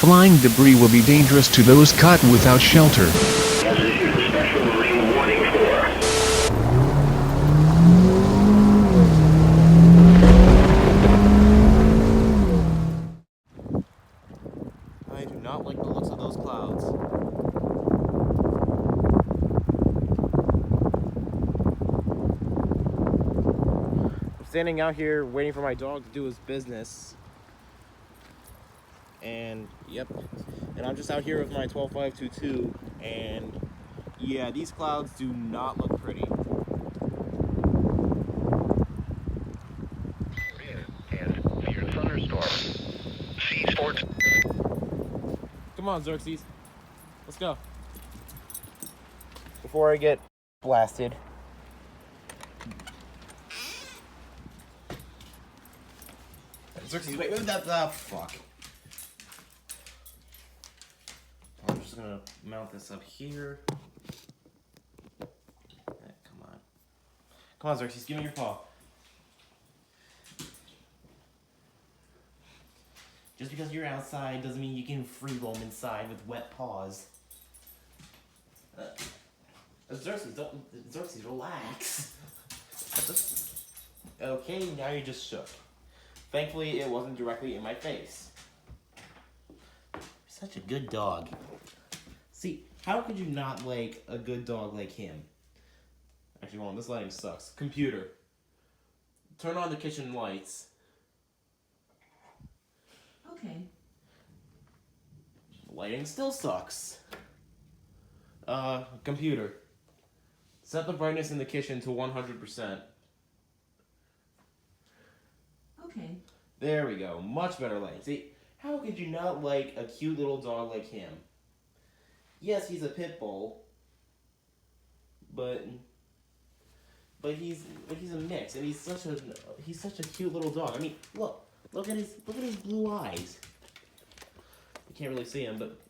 Flying debris will be dangerous to those caught without shelter. Has issued a special marine warning for. I do not like the looks of those clouds. I'm standing out here waiting for my dog to do his business. And yep, and I'm just out here with my 12522, and yeah, these clouds do not look pretty. And fear thunderstorm. Sea sports. Come on, Xerxes, let's go. Before I get blasted. Xerxes, wait, fuck. I'm just gonna mount this up here. Come on. Come on, Xerxes, give me your paw. Just because you're outside doesn't mean you can free roam inside with wet paws. Xerxes, relax. Okay, now you're just shook. Thankfully, it wasn't directly in my face. You're such a good dog. See, how could you not like a good dog like him? Actually, hold on, this lighting sucks. Computer, turn on the kitchen lights. Okay. The lighting still sucks. Computer, set the brightness in the kitchen to 100%. Okay. There we go. Much better lighting. See, how could you not like a cute little dog like him? Yes, he's a pit bull, but he's a mix, and he's such a cute little dog. I mean, look at his blue eyes. You can't really see him, but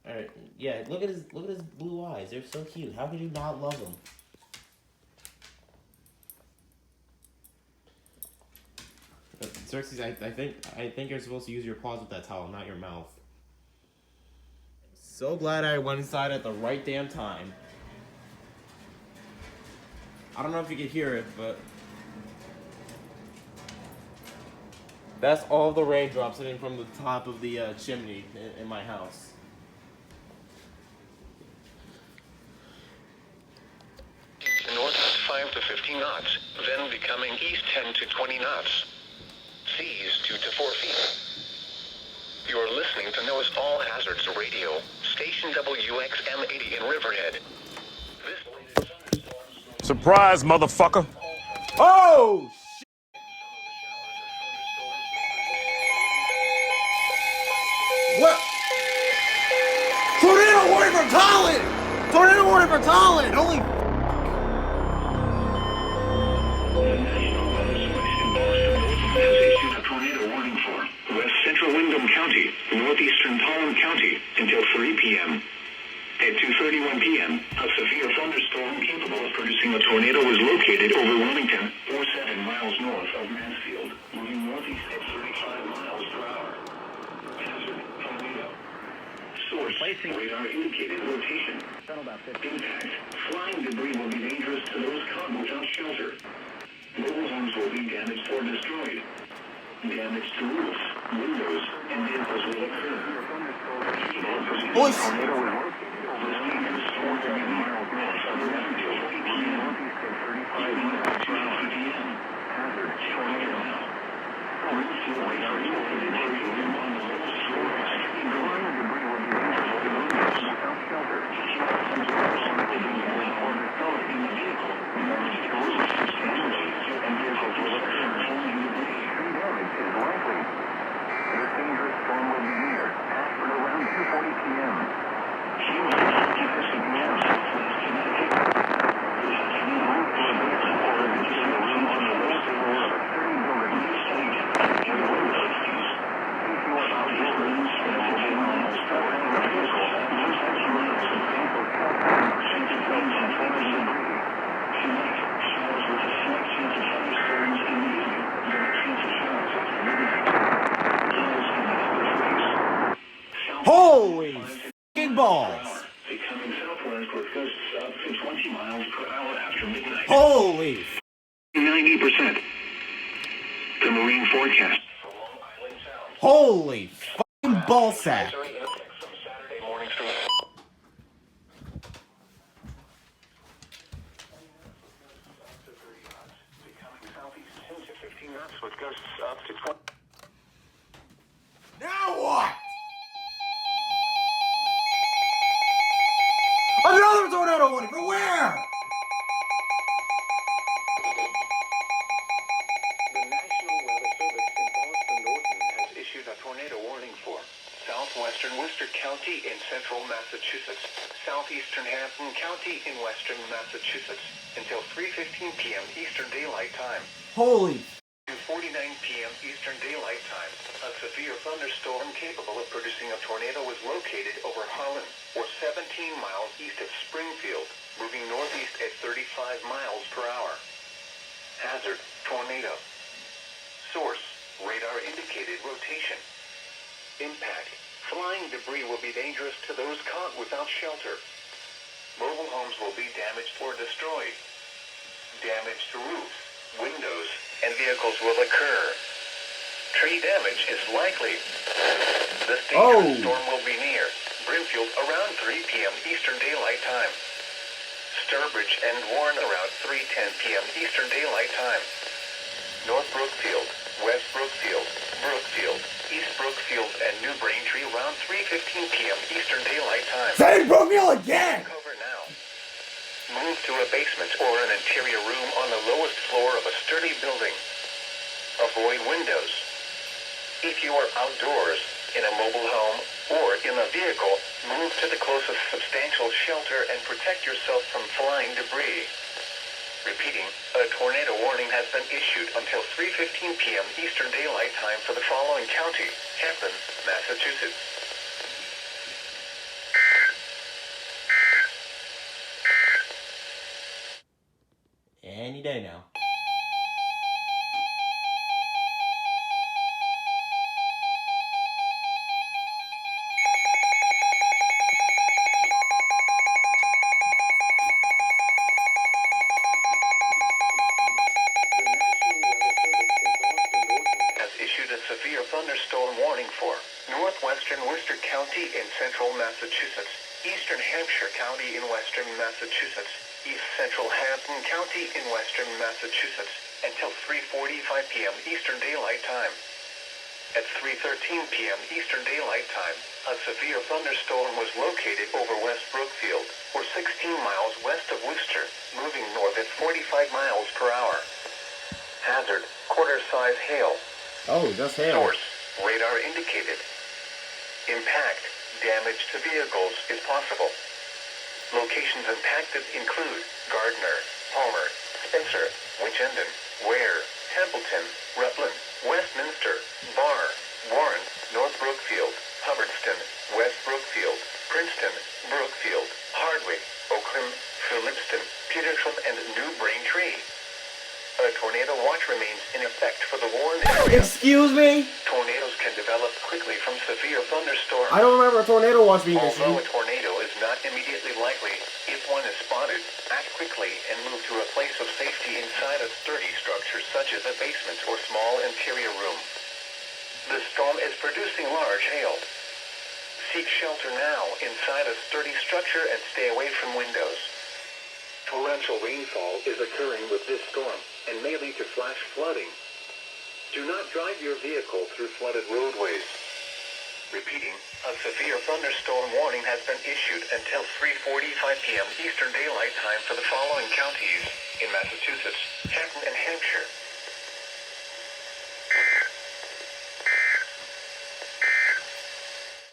all right, yeah. Look at his blue eyes. They're so cute. How could you not love them? Xerxes, I think you're supposed to use your paws with that towel, not your mouth. So glad I went inside at the right damn time. I don't know if you could hear it, but that's all the raindrops hitting from the top of the chimney in my house. Northwest 5 to 15 knots, then becoming east 10 to 20 knots. Seas 2 to 4 feet. You're listening to NOAA's All Hazards Radio, station WXM 80 in Riverhead. Surprise, motherfucker. Oh, shit. What? Tornado warning for Tallinn! Tornado warning for Tallinn! Holy... Has issued a tornado warning for West Central Windham County, Northeastern Tallinn County, until 3 p.m. At 2:31 p.m., a severe thunderstorm capable of producing a tornado was located over Wilmington, 47 miles north of Mansfield, moving northeast at 35 miles per hour. Hazard tornado. Source radar indicated rotation. Impact. Flying debris will be dangerous to those caught without shelter. Mobile homes will be damaged or destroyed. Damage to roofs, windows, and vehicles will occur. Boys! Holy f***ing balls! Becoming southwest with gusts up to 20 miles per hour after midnight. Holy 90%. The marine forecast. Holy f***ing ballsack! Saturday mornings from becoming southeast 10 to 15 knots with gusts up to 20. Now what? Another tornado warning, but where? The National Weather Service in Boston Norton has issued a tornado warning for southwestern Worcester County in central Massachusetts, southeastern Hampton County in western Massachusetts, until 3:15 p.m. Eastern Daylight Time. Holy To 49 p.m. Eastern Daylight Time, a severe thunderstorm capable of producing a tornado was located over Harlan, or 17 miles east of Springfield, moving northeast at 35 miles per hour. Hazard, tornado. Source, radar indicated rotation. Impact, flying debris will be dangerous to those caught without shelter. Mobile homes will be damaged or destroyed. Damage to roofs, windows, and vehicles will occur. Tree damage is likely. This dangerous storm will be near Brimfield around 3 p.m. Eastern Daylight Time. Sturbridge and Warren around 3:10 p.m. Eastern Daylight Time. North Brookfield, West Brookfield, Brookfield, East Brookfield, and New Braintree around 3:15 p.m. Eastern Daylight Time. Say Brookfield again! Cover now. Move to a basement or an interior room on the lowest floor of a sturdy building. Avoid windows. If you are outdoors, in a mobile home, or in a vehicle, move to the closest substantial shelter and protect yourself from flying debris. Repeating, a tornado warning has been issued until 3:15 p.m. Eastern Daylight Time for the following county: Hampton, Massachusetts. Any day now. Severe thunderstorm warning for northwestern Worcester County in central Massachusetts, eastern Hampshire County in western Massachusetts, east central Hampton County in western Massachusetts, until 3:45 p.m. Eastern Daylight Time. At 3:13 p.m. Eastern Daylight Time, a severe thunderstorm was located over West Brookfield, or 16 miles west of Worcester, moving north at 45 miles per hour. Hazard, quarter-size hail. Oh, just hail. Source, radar indicated. Impact, damage to vehicles is possible. Locations impacted include Gardner, Palmer, Spencer, Winchendon, Ware, Templeton, Rutland, Westminster, Barr, Warren, North Brookfield, Hubbardston, West Brookfield, Princeton, Brookfield, Hardwick, Oakland, Phillipston, Petersham, and New Braintree. A tornado watch remains in effect for the warned area. Excuse me? Tornadoes can develop quickly from severe thunderstorms. I don't remember a tornado watch being Although a issued. tornado is not immediately likely, if one is spotted, act quickly and move to a place of safety inside a sturdy structure such as a basement or small interior room. The storm is producing large hail. Seek shelter now inside a sturdy structure and stay away from windows. Torrential rainfall is occurring with this storm and may lead to flash flooding. Do not drive your vehicle through flooded roadways. Repeating, a severe thunderstorm warning has been issued until 3:45 p.m. Eastern Daylight Time for the following counties in Massachusetts, Hampton, and Hampshire.